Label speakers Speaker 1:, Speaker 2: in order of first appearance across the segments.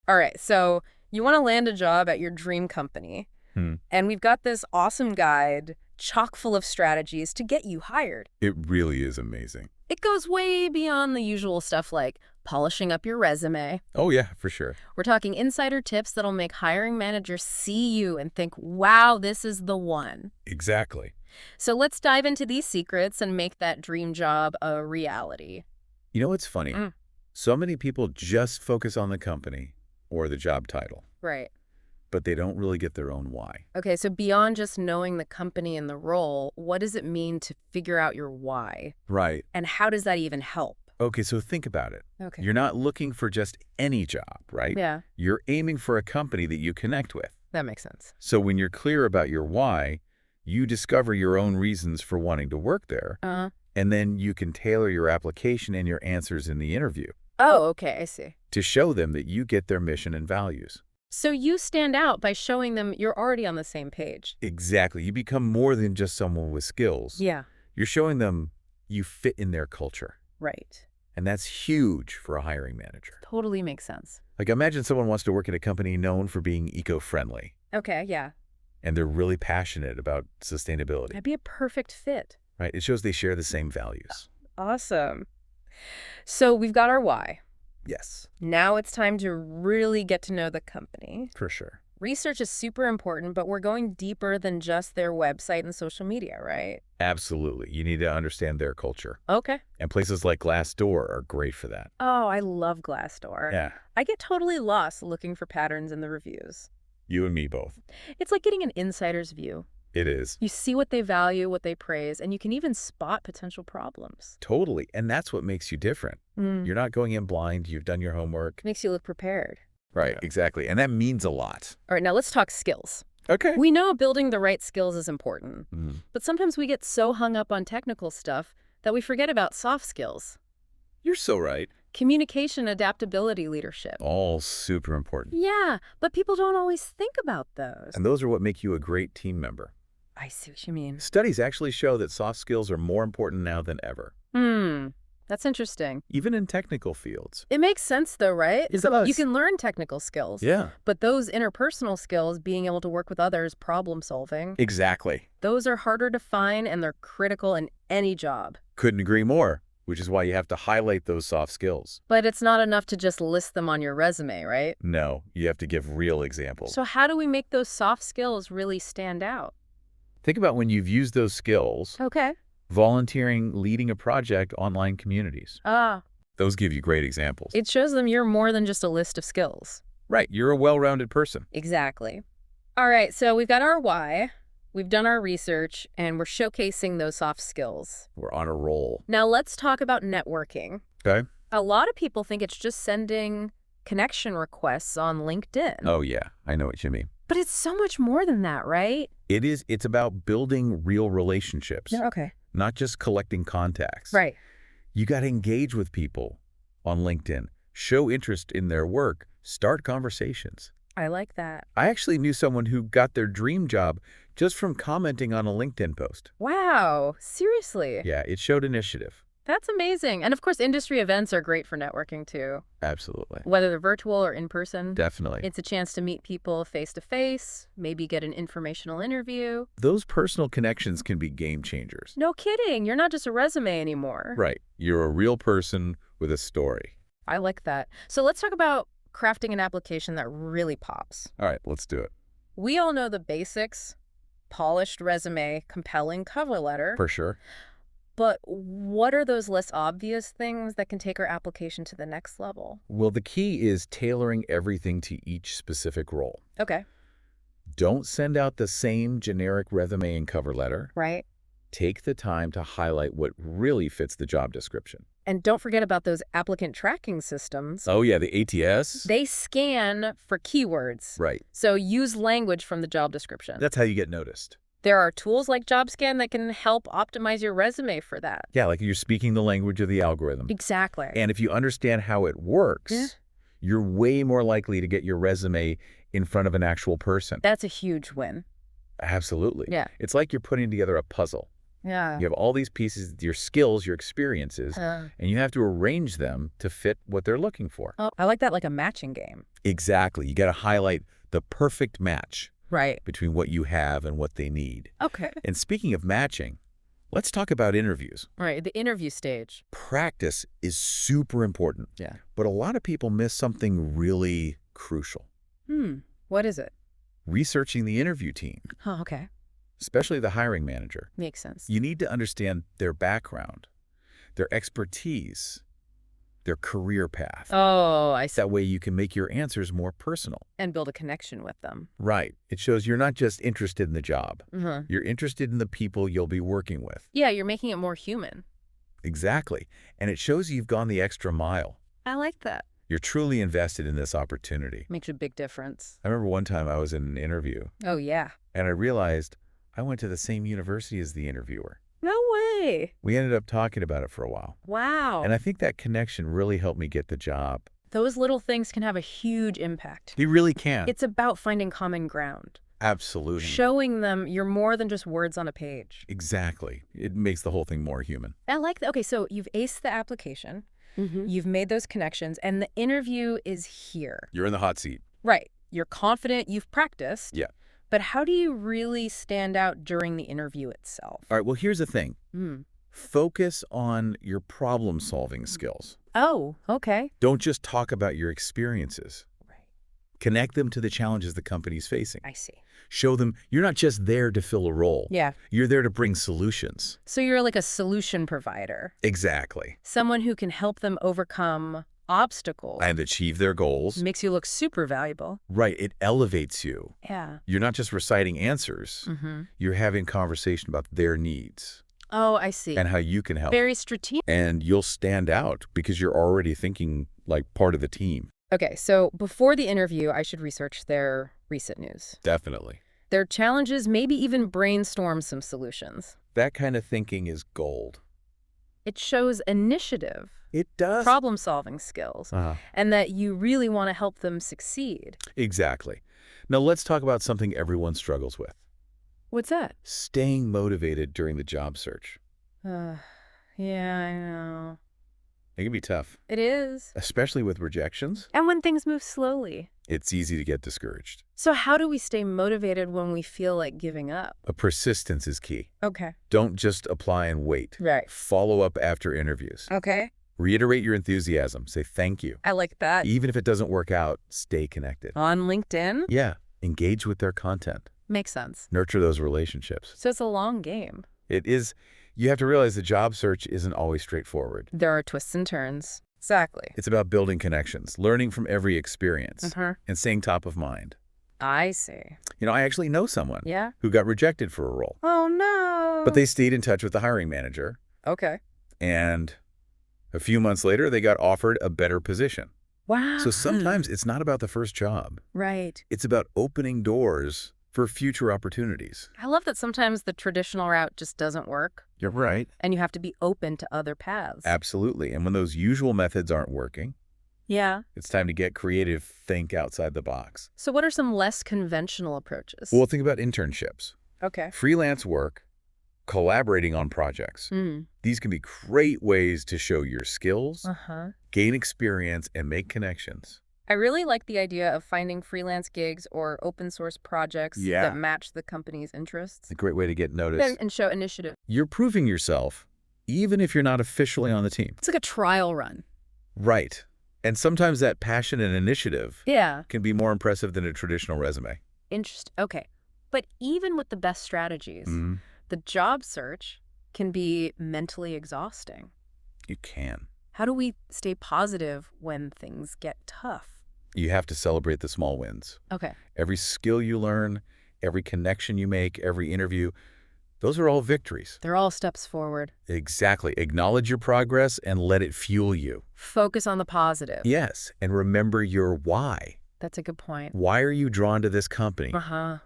Speaker 1: All right, so you want to land a job at your dream company,
Speaker 2: Hmm.
Speaker 1: and we've got this awesome guide chock full of strategies to get you hired.
Speaker 2: It really is amazing.
Speaker 1: It goes way beyond the usual stuff like polishing up your resume.
Speaker 2: Oh, yeah, for sure.
Speaker 1: We're talking insider tips that'll make hiring managers see you and think, wow, this is the one.
Speaker 2: Exactly.
Speaker 1: So let's dive into these secrets and make that dream job a reality.
Speaker 2: You know what's funny?
Speaker 1: Mm.
Speaker 2: So many people just focus on the company or the job title,
Speaker 1: Right.
Speaker 2: but they don't really get their own why.
Speaker 1: Okay, so beyond just knowing the company and the role, what does it mean to figure out your why?
Speaker 2: Right.
Speaker 1: And how does that even help?
Speaker 2: Okay, so think about it.
Speaker 1: Okay.
Speaker 2: You're not looking for just any job, right?
Speaker 1: Yeah,
Speaker 2: You're aiming for a company that you connect with.
Speaker 1: that makes sense.
Speaker 2: So when you're clear about your why, you discover your own reasons for wanting to work there, and then you can tailor your application and your answers in the interview
Speaker 1: Oh, okay, I see.
Speaker 2: to show them that you get their mission and values.
Speaker 1: So you stand out by showing them you're already on the same page.
Speaker 2: Exactly. You become more than just someone with skills.
Speaker 1: Yeah,
Speaker 2: You're showing them you fit in their culture.
Speaker 1: right.
Speaker 2: And that's huge for a hiring manager.
Speaker 1: Totally makes sense.
Speaker 2: Like imagine someone wants to work at a company known for being eco-friendly,
Speaker 1: Okay, yeah.
Speaker 2: and they're really passionate about sustainability,
Speaker 1: That'd be a perfect fit.
Speaker 2: right? It shows they share the same values.
Speaker 1: Awesome. So we've got our why.
Speaker 2: Yes,
Speaker 1: Now it's time to really get to know the company.
Speaker 2: for sure.
Speaker 1: Research is super important, but we're going deeper than just their website and social media, right?
Speaker 2: Absolutely. You need to understand their culture.
Speaker 1: Okay.
Speaker 2: And places like Glassdoor are great for that.
Speaker 1: Oh, I love Glassdoor.
Speaker 2: Yeah,
Speaker 1: I get totally lost looking for patterns in the reviews.
Speaker 2: you and me both.
Speaker 1: It's like getting an insider's view.
Speaker 2: It is.
Speaker 1: You see what they value, what they praise, and you can even spot potential problems.
Speaker 2: Totally. And that's what makes you different.
Speaker 1: Mm.
Speaker 2: You're not going in blind. You've done your homework.
Speaker 1: Makes you look prepared.
Speaker 2: Right, exactly. And that means a lot.
Speaker 1: All right, now let's talk skills.
Speaker 2: Okay.
Speaker 1: We know building the right skills is important,
Speaker 2: Mm.
Speaker 1: but sometimes we get so hung up on technical stuff that we forget about soft skills.
Speaker 2: You're so right.
Speaker 1: Communication, adaptability, leadership.
Speaker 2: All super important.
Speaker 1: Yeah, but people don't always think about those.
Speaker 2: And those are what make you a great team member.
Speaker 1: I see what you mean.
Speaker 2: Studies actually show that soft skills are more important now than ever,
Speaker 1: That's interesting.
Speaker 2: even in technical fields.
Speaker 1: It makes sense though, right?
Speaker 2: It
Speaker 1: So
Speaker 2: does.
Speaker 1: you can learn technical skills.
Speaker 2: Yeah.
Speaker 1: But those interpersonal skills, being able to work with others, problem solving,
Speaker 2: Exactly.
Speaker 1: those are harder to find and they're critical in any job.
Speaker 2: Couldn't agree more, which is why you have to highlight those soft skills.
Speaker 1: But it's not enough to just list them on your resume, right?
Speaker 2: No, you have to give real examples.
Speaker 1: So how do we make those soft skills really stand out?
Speaker 2: Think about when you've used those skills,
Speaker 1: Okay.
Speaker 2: volunteering, leading a project, online communities. Those give you great examples.
Speaker 1: It shows them you're more than just a list of skills.
Speaker 2: Right, you're a well-rounded person.
Speaker 1: Exactly. All right, so we've got our why, we've done our research, and we're showcasing those soft skills.
Speaker 2: We're on a roll.
Speaker 1: Now let's talk about networking.
Speaker 2: Okay.
Speaker 1: A lot of people think it's just sending connection requests on LinkedIn.
Speaker 2: Oh, yeah, I know what you mean.
Speaker 1: But it's so much more than that, right?
Speaker 2: It is. It's about building real relationships,
Speaker 1: Okay.
Speaker 2: not just collecting contacts.
Speaker 1: Right.
Speaker 2: You got to engage with people on LinkedIn, show interest in their work, start conversations.
Speaker 1: I like that.
Speaker 2: I actually knew someone who got their dream job just from commenting on a LinkedIn post.
Speaker 1: Wow. Seriously.
Speaker 2: Yeah, it showed initiative.
Speaker 1: That's amazing. And of course, industry events are great for networking too.
Speaker 2: Absolutely.
Speaker 1: Whether they're virtual or in person.
Speaker 2: Definitely.
Speaker 1: It's a chance to meet people face to face, maybe get an informational interview.
Speaker 2: Those personal connections can be game changers.
Speaker 1: No kidding. You're not just a resume anymore.
Speaker 2: Right. You're a real person with a story.
Speaker 1: I like that. So let's talk about crafting an application that really pops.
Speaker 2: All right, let's do it.
Speaker 1: We all know the basics: polished resume, compelling cover letter.
Speaker 2: For sure.
Speaker 1: But what are those less obvious things that can take our application to the next level?
Speaker 2: Well, the key is tailoring everything to each specific role.
Speaker 1: Okay.
Speaker 2: Don't send out the same generic resume and cover letter.
Speaker 1: Right.
Speaker 2: Take the time to highlight what really fits the job description.
Speaker 1: And don't forget about those applicant tracking systems.
Speaker 2: Oh, yeah, the ATS?
Speaker 1: They scan for keywords.
Speaker 2: Right.
Speaker 1: So use language from the job description.
Speaker 2: That's how you get noticed.
Speaker 1: There are tools like JobScan that can help optimize your resume for that.
Speaker 2: Yeah, like you're speaking the language of the algorithm.
Speaker 1: Exactly.
Speaker 2: And if you understand how it works,
Speaker 1: Yeah.
Speaker 2: you're way more likely to get your resume in front of an actual person.
Speaker 1: That's a huge win.
Speaker 2: Absolutely.
Speaker 1: Yeah.
Speaker 2: It's like you're putting together a puzzle.
Speaker 1: Yeah.
Speaker 2: You have all these pieces, your skills, your experiences, and you have to arrange them to fit what they're looking for.
Speaker 1: Oh, I like that, like a matching game.
Speaker 2: Exactly. You got to highlight the perfect match
Speaker 1: Right.
Speaker 2: between what you have and what they need.
Speaker 1: Okay.
Speaker 2: And speaking of matching, let's talk about interviews.
Speaker 1: Right, the interview stage.
Speaker 2: Practice is super important.
Speaker 1: Yeah.
Speaker 2: But a lot of people miss something really crucial.
Speaker 1: What is it?
Speaker 2: Researching the interview team,
Speaker 1: Oh, okay.
Speaker 2: especially the hiring manager.
Speaker 1: Makes sense.
Speaker 2: You need to understand their background, their expertise, their career path.
Speaker 1: Oh, I see.
Speaker 2: That way you can make your answers more personal.
Speaker 1: And build a connection with them.
Speaker 2: Right. It shows you're not just interested in the job. You're interested in the people you'll be working with.
Speaker 1: Yeah, you're making it more human.
Speaker 2: Exactly. And it shows you've gone the extra mile.
Speaker 1: I like that.
Speaker 2: You're truly invested in this opportunity.
Speaker 1: Makes a big difference.
Speaker 2: I remember one time I was in an interview,
Speaker 1: Oh, yeah.
Speaker 2: and I realized I went to the same university as the interviewer.
Speaker 1: No way.
Speaker 2: We ended up talking about it for a while.
Speaker 1: Wow.
Speaker 2: And I think that connection really helped me get the job.
Speaker 1: Those little things can have a huge impact.
Speaker 2: They really can.
Speaker 1: It's about finding common ground.
Speaker 2: Absolutely.
Speaker 1: Showing them you're more than just words on a page.
Speaker 2: Exactly. It makes the whole thing more human.
Speaker 1: I like that. Okay, so you've aced the application. You've made those connections, and the interview is here.
Speaker 2: You're in the hot seat.
Speaker 1: Right. You're confident, you've practiced.
Speaker 2: Yeah.
Speaker 1: But how do you really stand out during the interview itself?
Speaker 2: All right, well, here's the thing. Focus on your problem-solving skills.
Speaker 1: Oh, okay.
Speaker 2: Don't just talk about your experiences.
Speaker 1: Right.
Speaker 2: Connect them to the challenges the company's facing.
Speaker 1: I see.
Speaker 2: Show them you're not just there to fill a role.
Speaker 1: Yeah.
Speaker 2: You're there to bring solutions.
Speaker 1: So you're like a solution provider.
Speaker 2: Exactly.
Speaker 1: Someone who can help them overcome obstacles.
Speaker 2: And achieve their goals.
Speaker 1: Makes you look super valuable.
Speaker 2: Right, it elevates you.
Speaker 1: Yeah.
Speaker 2: You're not just reciting answers. You're having conversation about their needs.
Speaker 1: Oh, I see.
Speaker 2: And how you can help.
Speaker 1: Very strategic.
Speaker 2: And you'll stand out because you're already thinking like part of the team.
Speaker 1: Okay, so before the interview, I should research their recent news.
Speaker 2: Definitely.
Speaker 1: Their challenges, maybe even brainstorm some solutions.
Speaker 2: That kind of thinking is gold.
Speaker 1: It shows initiative.
Speaker 2: It does.
Speaker 1: Problem-solving skills. And that you really want to help them succeed.
Speaker 2: Exactly. Now let's talk about something everyone struggles with.
Speaker 1: What's that?
Speaker 2: Staying motivated during the job search.
Speaker 1: Yeah, I know.
Speaker 2: It can be tough,
Speaker 1: It is.
Speaker 2: especially with rejections.
Speaker 1: And when things move slowly.
Speaker 2: It's easy to get discouraged.
Speaker 1: So how do we stay motivated when we feel like giving up?
Speaker 2: But persistence is key.
Speaker 1: Okay.
Speaker 2: Don't just apply and wait.
Speaker 1: Right.
Speaker 2: Follow up after interviews.
Speaker 1: Okay.
Speaker 2: Reiterate your enthusiasm. Say thank you.
Speaker 1: I like that.
Speaker 2: Even if it doesn't work out, stay connected.
Speaker 1: On LinkedIn?
Speaker 2: Yeah. Engage with their content.
Speaker 1: Makes sense.
Speaker 2: Nurture those relationships.
Speaker 1: So it's a long game.
Speaker 2: It is. You have to realize the job search isn't always straightforward.
Speaker 1: There are twists and turns. Exactly.
Speaker 2: It's about building connections, learning from every experience, and staying top of mind.
Speaker 1: I see.
Speaker 2: You know, I actually know someone
Speaker 1: Yeah?
Speaker 2: who got rejected for a role,
Speaker 1: Oh, no.
Speaker 2: but they stayed in touch with the hiring manager,
Speaker 1: Okay.
Speaker 2: and a few months later, they got offered a better position.
Speaker 1: Wow.
Speaker 2: So sometimes it's not about the first job.
Speaker 1: Right.
Speaker 2: It's about opening doors for future opportunities.
Speaker 1: I love that sometimes the traditional route just doesn't work,
Speaker 2: You're right.
Speaker 1: and you have to be open to other paths.
Speaker 2: Absolutely. And when those usual methods aren't working,
Speaker 1: Yeah.
Speaker 2: it's time to get creative, think outside the box.
Speaker 1: So what are some less conventional approaches?
Speaker 2: Well, think about internships,
Speaker 1: Okay.
Speaker 2: freelance work, collaborating on projects. These can be great ways to show your skills, gain experience, and make connections.
Speaker 1: I really like the idea of finding freelance gigs or open source projects that match the company's interests.
Speaker 2: It's a great way to get noticed.
Speaker 1: And show initiative.
Speaker 2: You're proving yourself, even if you're not officially on the team.
Speaker 1: It's like a trial run.
Speaker 2: Right. And sometimes that passion and initiative
Speaker 1: Yeah.
Speaker 2: can be more impressive than a traditional resume.
Speaker 1: Interesting. Okay. But even with the best strategies, the job search can be mentally exhausting.
Speaker 2: You can.
Speaker 1: How do we stay positive when things get tough?
Speaker 2: You have to celebrate the small wins.
Speaker 1: Okay.
Speaker 2: Every skill you learn, every connection you make, every interview, those are all victories.
Speaker 1: They're all steps forward.
Speaker 2: Exactly. Acknowledge your progress and let it fuel you.
Speaker 1: Focus on the positive.
Speaker 2: Yes. And remember your why.
Speaker 1: That's a good point.
Speaker 2: Why are you drawn to this company?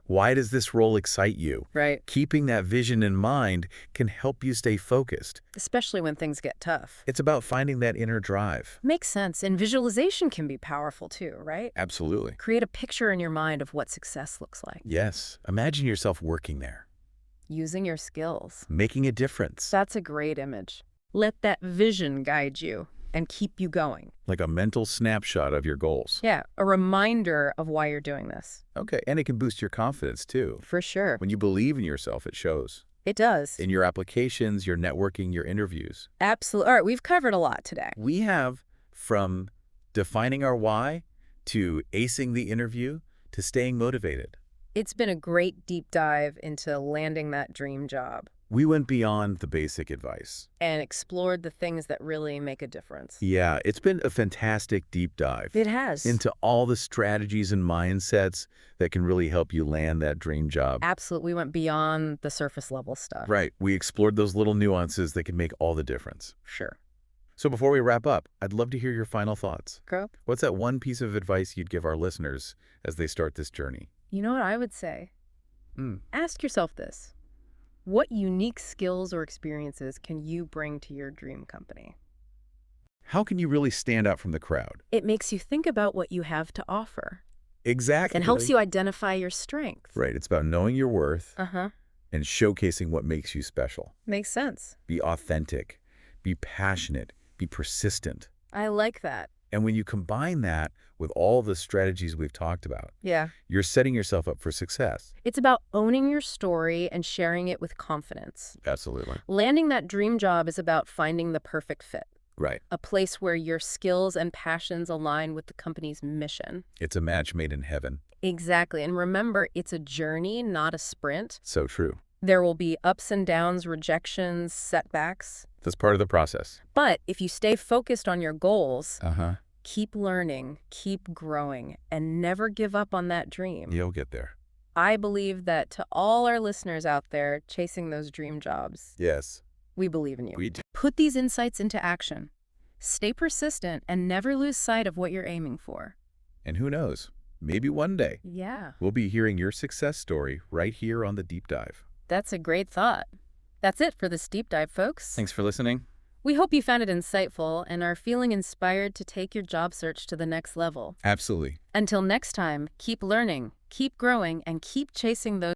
Speaker 2: Why does this role excite you?
Speaker 1: Right.
Speaker 2: Keeping that vision in mind can help you stay focused.
Speaker 1: Especially when things get tough.
Speaker 2: It's about finding that inner drive.
Speaker 1: Makes sense. And visualization can be powerful too, right?
Speaker 2: Absolutely.
Speaker 1: Create a picture in your mind of what success looks like.
Speaker 2: Yes. Imagine yourself working there.
Speaker 1: Using your skills.
Speaker 2: Making a difference.
Speaker 1: That's a great image. Let that vision guide you and keep you going.
Speaker 2: Like a mental snapshot of your goals.
Speaker 1: Yeah, a reminder of why you're doing this.
Speaker 2: Okay, and it can boost your confidence too.
Speaker 1: For sure.
Speaker 2: When you believe in yourself, it shows.
Speaker 1: It does.
Speaker 2: In your applications, your networking, your interviews.
Speaker 1: Absolutely. All right, we've covered a lot today.
Speaker 2: We have from defining our why to acing the interview to staying motivated.
Speaker 1: It's been a great deep dive into landing that dream job.
Speaker 2: We went beyond the basic advice.
Speaker 1: And explored the things that really make a difference.
Speaker 2: Yeah, it's been a fantastic deep dive.
Speaker 1: It has.
Speaker 2: Into all the strategies and mindsets that can really help you land that dream job.
Speaker 1: Absolutely. We went beyond the surface level stuff.
Speaker 2: Right. We explored those little nuances that can make all the difference.
Speaker 1: Sure.
Speaker 2: So before we wrap up, I'd love to hear your final thoughts.
Speaker 1: Go.
Speaker 2: What's that one piece of advice you'd give our listeners as they start this journey?
Speaker 1: You know what I would say? Ask yourself this. What unique skills or experiences can you bring to your dream company?
Speaker 2: How can you really stand out from the crowd?
Speaker 1: It makes you think about what you have to offer.
Speaker 2: Exactly.
Speaker 1: And helps you identify your strengths.
Speaker 2: Right. It's about knowing your worth
Speaker 1: Uh-huh.
Speaker 2: and showcasing what makes you special.
Speaker 1: Makes sense.
Speaker 2: Be authentic. Be passionate. Be persistent.
Speaker 1: I like that.
Speaker 2: And when you combine that with all the strategies we've talked about,
Speaker 1: Yeah.
Speaker 2: you're setting yourself up for success.
Speaker 1: It's about owning your story and sharing it with confidence.
Speaker 2: Absolutely.
Speaker 1: Landing that dream job is about finding the perfect fit.
Speaker 2: Right.
Speaker 1: A place where your skills and passions align with the company's mission.
Speaker 2: It's a match made in heaven.
Speaker 1: Exactly. And remember, it's a journey, not a sprint.
Speaker 2: So true.
Speaker 1: There will be ups and downs, rejections, setbacks.
Speaker 2: That's part of the process.
Speaker 1: But if you stay focused on your goals,
Speaker 2: Keep
Speaker 1: keep learning, keep growing, and never give up on that dream.
Speaker 2: You'll get there.
Speaker 1: I believe that to all our listeners out there chasing those dream jobs,
Speaker 2: Yes.
Speaker 1: we believe in you.
Speaker 2: We do.
Speaker 1: Put these insights into action. Stay persistent and never lose sight of what you're aiming for.
Speaker 2: And who knows? Maybe one day
Speaker 1: Yeah,
Speaker 2: we'll be hearing your success story right here on the Deep Dive.
Speaker 1: that's a great thought. That's it for this deep dive, folks.
Speaker 2: Thanks for listening.
Speaker 1: We hope you found it insightful and are feeling inspired to take your job search to the next level.
Speaker 2: Absolutely.
Speaker 1: Until next time, keep learning, keep growing, and keep chasing those